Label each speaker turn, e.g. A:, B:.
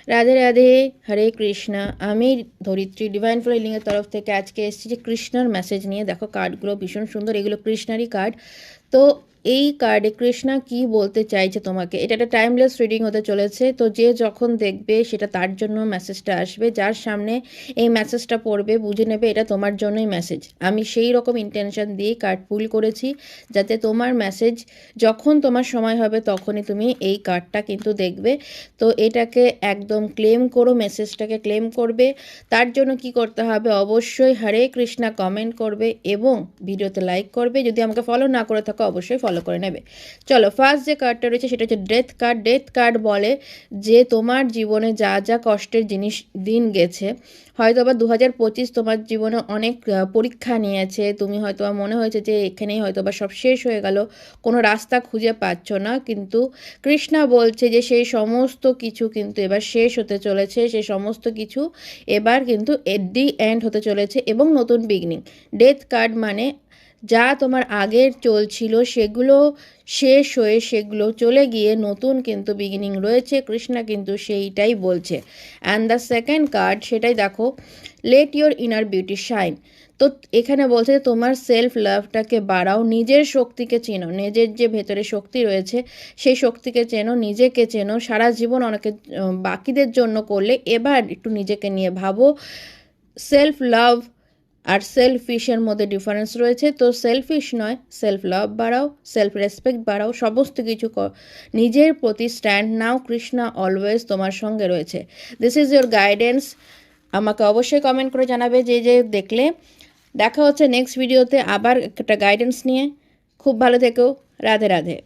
A: রাধে রাধে, হরে কৃষ্ণা। আমি ধরিত্রী divine flow হিলিংয়ের তরফ থেকে আজকে এসেছি যে কৃষ্ণার মেসেজ নিয়ে। দেখো কার্ডগুলো ভীষণ সুন্দর, এগুলো কৃষ্ণারই কার্ড। তো এই কার্ডে কৃষ্ণা কি বলতে চাইছে তোমাকে, এটা একটা টাইমলেস রিডিং হতে চলেছে। তো যে যখন দেখবে সেটা তার জন্য মেসেজটা আসবে, যার সামনে এই মেসেজটা পড়বে বুঝে নেবে এটা তোমার জন্যই মেসেজ। আমি সেই রকম ইন্টেনশন দিয়েই কার্ড পুল করেছি, যাতে তোমার মেসেজ যখন তোমার সময় হবে তখনই তুমি এই কার্ডটা কিন্তু দেখবে। তো এটাকে একদম ক্লেম করো, মেসেজটাকে ক্লেম করবে। তার জন্য কি করতে হবে, অবশ্যই হরে কৃষ্ণা কমেন্ট করবে এবং ভিডিওতে লাইক করবে। যদি আমাকে ফলো না করে থাকো অবশ্যই ফলো করে নেবে। চলো, ফার্স্ট যে কার্ডটা রয়েছে সেটা হচ্ছে ডেথ কার্ড। ডেথ কার্ড বলে যে তোমার জীবনে যা যা কষ্টের জিনিস দিন গেছে, হয়তো বা 2025 তোমার জীবনে অনেক পরীক্ষা নিয়েছে। তুমি হয়তো বা মনে হয়েছে যে এখানেই হয়তো বা সব শেষ হয়ে গেল, কোনো রাস্তা খুঁজে পাচ্ছ না, কিন্তু কৃষ্ণা বলছে যে সেই সমস্ত কিছু কিন্তু এবার শেষ হতে চলেছে। সেই সমস্ত কিছু এবার কিন্তু এট দি এন্ড হতে চলেছে এবং নতুন বিগিনিং। ডেথ কার্ড মানে যা তোমার আগের চলছিল সেগুলো শেষ হয়ে সেগুলো চলে গিয়ে নতুন কিন্তু বিগিনিং রয়েছে। কৃষ্ণা কিন্তু সেইটাই বলছে। অ্যান্ড দ্য সেকেন্ড কার্ড, সেটাই দেখো, let your inner beauty shine. তো এখানে বলছে যে তোমার সেলফ লাভটাকে বাড়াও, নিজের শক্তিকে চেনো, নিজের যে ভেতরে শক্তি রয়েছে সেই শক্তিকে চেনো, নিজেকে চেনো। সারা জীবন অনেকে বাকিদের জন্য করলে, এবার একটু নিজেকে নিয়ে ভাবো। সেলফ লাভ আর সেলফিশের মধ্যে ডিফারেন্স রয়েছে। তো সেলফিশ নয়, সেলফ লাভ বাড়াও, সেলফ রেসপেক্ট বাড়াও, সমস্ত কিছু নিজের প্রতি স্ট্যান্ড নাও। কৃষ্ণা অলওয়েজ তোমার সঙ্গে রয়েছে। This is your guidance. আমাকে অবশ্যই কমেন্ট করে জানাবে যে যে দেখলে। দেখা হচ্ছে নেক্সট ভিডিওতে আবার একটা গাইডেন্স নিয়ে। খুব ভালো থেকো। রাধে রাধে।